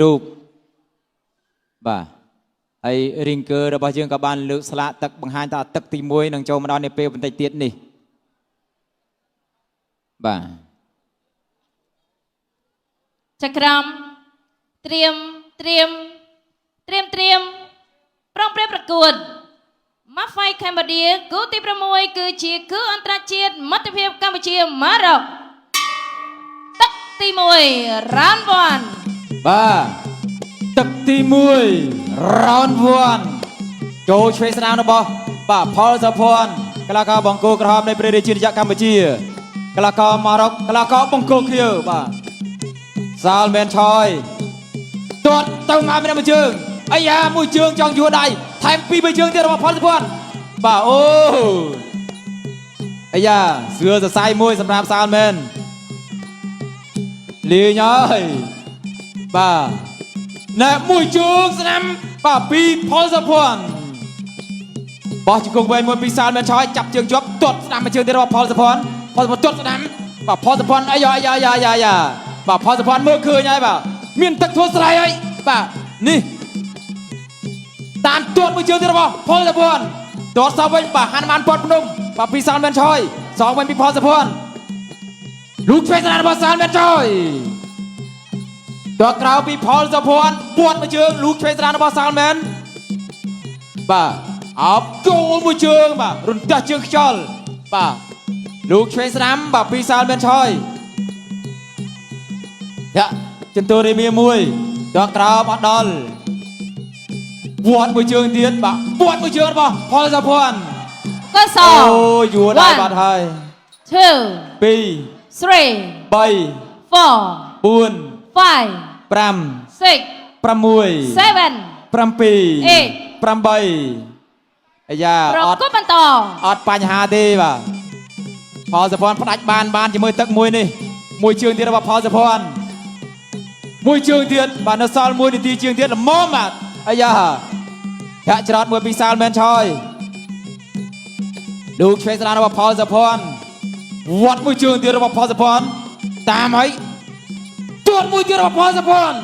រូបបាទហើយរីងកើរបស់យើងក៏បានលើកស្លាកទឹកបង្ហាញថាទឹកទី1នឹងចូលមកដល់នាពេលបន្តិចទៀតនេះបាទចក្រមត្រៀមប្រឹងប្រកួតម៉ាហ្វៃកម្ពុជាគូទី6គឺជាគូអន្តរជាតិមិត្តភាពកម្ពុជាម៉ារ៉ុកទឹកទី1 round 1បាទទឹកទី1 round 1ចូលឆ្វេងស្នាមរបស់បាទផលសុភ័ណ្ឌកីឡាករបង្គោលក្រហមនៃព្រះរាជាណាចក្រកម្ពុជាកីឡាករម៉ារ៉ុកកីឡាករបង្គោលខៀវបាទសាលមែនឆយទាត់ទៅមកម្នាក់មួយជើងអាយ៉ាមួយជើងចង់យួរដៃថែមពីរបីជើងទៀតរបស់ផលសុភ័ណ្ឌបាទអូអាយ៉ាសឿសរសៃមួយសម្រាប់សាលមែនលាញហើយបាទណែមួយជើងស្នាមបាទពីផលសុភ័ណ្ឌបោះជង្គង់វែងមួយពីសាលមែនឆយចាប់ជើងជាប់ទាត់ស្នាមមួយជើងទៀតរបស់ផលសុភ័ណ្ឌទាត់ស្នាមបាទផលសុភ័ណ្ឌអាយ៉ាបាទផលសុភ័ណ្ឌមើលឃើញហើយបាទមានទឹកធ្វើស្រ័យហើយបាទនេះតាមទាត់មួយជើងទៀតរបស់ផលសុភ័ណ្ឌទាត់សោវិញបាទហាន់បានពាត់ភ្នំបាទពីសាលមែនឆយសងវិញពីផលសុភ័ណ្ឌលោកឆ្វេងស្នាមរបស់សាលមែនឆយទាត់ក្រៅពីផលសុភ័ណ្ឌពាត់មួយជើងលោកឆ្វេងស្នាមរបស់សាលមែនបាទអបចូលមួយជើងបាទរន្ទះជើងខ្យល់បាទលោកឆ្វេងស្នាមបាទពីសាលមែនឆយយ៉ាចន្ទរីមីមួយទាត់ក្រៅអត់ដល់ពាត់មួយជើងទៀតបាទពាត់មួយជើងរបស់ផលសុភ័ណ្ឌក៏សអូយួរដៃបាត់ហើយ2 2 3 4 4 5 5 6 7 7 8អាយ៉ាអត់បន្តអត់បញ្ហាទេបាទផលសុភ័ណ្ឌផ្ដាច់បានជាមួយទឹកមួយនេះមួយជើងទៀតរបស់ផលសុភ័ណ្ឌមួយជើងទៀតបាទនៅសល់1នាទីជាងទៀតល្មមបាទអាយ៉ាធាក់ច្រត់មួយពីសាលមែនឆយលោកឆ្វេងស្នាមរបស់ផលសុភ័ណ្ឌវត្តមួយជើងទៀតរបស់ផលសុភ័ណ្ឌតាមហើយទាត់មួយទៀតរបស់ផលសុភ័ណ្ឌ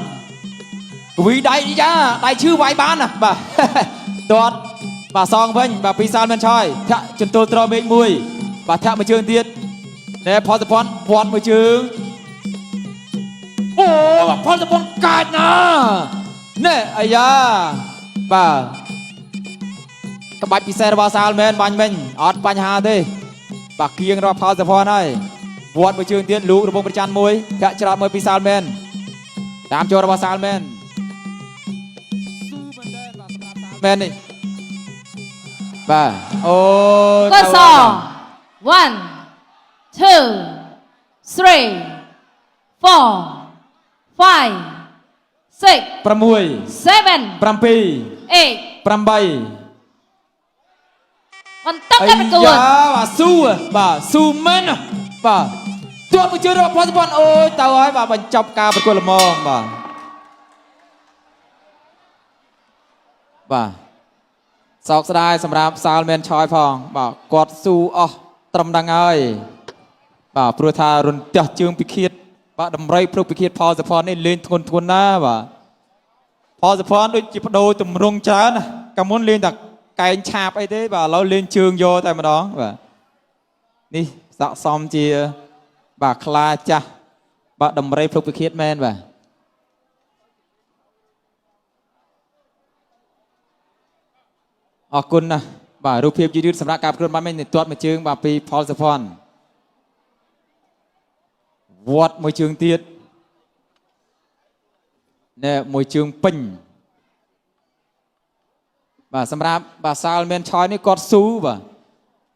កវីដៃយ៉ាដៃឈឺវាយបានណាបាទទាត់បាទសងវិញបាទពីសាលមែនឆយធាក់ចន្ទល់ត្រមេឃមួយបាទធាក់មួយជើងទៀតណែផលសុភ័ណ្ឌវត្តមួយជើងអូផលសុភ័ណ្ឌកាចណាណែអាយ៉ាបាទក្បាច់ពិសេសរបស់សាលមែនបាញ់មិញអត់បញ្ហាទេបាទគៀងរបស់ផលសុភ័ណ្ឌហើយវត្តមួយជើងទៀតលោករបងប្រច័ណ្ឌមួយធាក់ច្រត់មួយពីសាលមែនតាមចូលរបស់សាលមែនស៊ូមែនទេបាទសម្រាប់សាលមែននេះបាទអូក៏ស1 2 3 4 5 6 7 7 8 8បន្តការប្រកួតបាទស៊ូមែនបាទទាត់មួយជើងរបស់ផលសុភ័ណ្ឌអូយទៅហើយបាទបញ្ចប់ការប្រកួតល្មមបាទសោកស្ដាយសម្រាប់សាលមែនឆយផងបាទគាត់ស៊ូអស់ត្រឹមដឹងហើយបាទព្រោះថារន្ទះជើងពិឃាតបាទដំរីព្រឹកពិឃាតផលសុភ័ណ្ឌនេះលេងធ្ងន់ណាបាទផលសុភ័ណ្ឌដូចជាបដូរទម្រង់ច្រើនណាកាលមុនលេងតែកែងឆាបអីទេបាទឥឡូវលេងជើងយកតែម្ដងបាទនេះស័ក្តិសមជាបាទខ្លាចាស់បាទដំរីព្រឹកពិឃាតមែនបាទអរគុណណាស់បាទរូបភាពយឺតៗសម្រាប់ការប្រកួតបានមិញទាត់មួយជើងបាទពីផលសុភ័ណ្ឌវត្តមួយជើងទៀតណែមួយជើងពេញបាទសម្រាប់បាទសាលមែនឆយនេះគាត់ស៊ូបាទ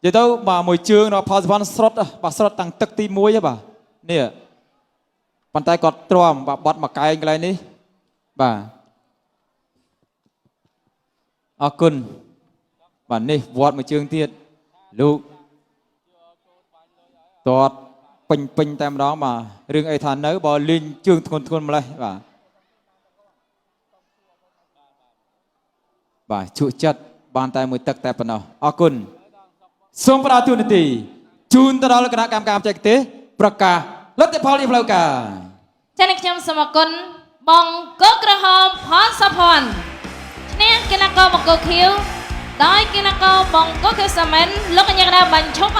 និយាយទៅបាទមួយជើងរបស់ផលសុភ័ណ្ឌស្រុតបាទស្រុតតាំងទឹកទី1ហ៎បាទនេះប៉ុន្តែគាត់ទ្រាំបាទបត់មកកែងកន្លែងនេះបាទអរគុណបាទនេះវត្តមួយជើងទៀតលោកទាត់ពេញតែម្ដងបាទរឿងអីថានៅបើលេងជើងធ្ងន់ម្លេះបាទជក់ចិត្តបានតែមួយទឹកតែប៉ុណ្ណោះអរគុណសូមផ្ដល់ទូនាទីជូនទៅដល់គណៈកម្មការបច្ចេកទេសប្រកាសលទ្ធផលនៃផ្លូវការចា៎ខ្ញុំសូមអរគុណ បងកុកក្រហមផលសភ័ណ្ឌឈ្នះគណៈករបង្គោលខៀវដោយកណៈករបង្គោលខៀវសាមែនលោកកញ្ញាកណ្ដាលបញ្ឈប់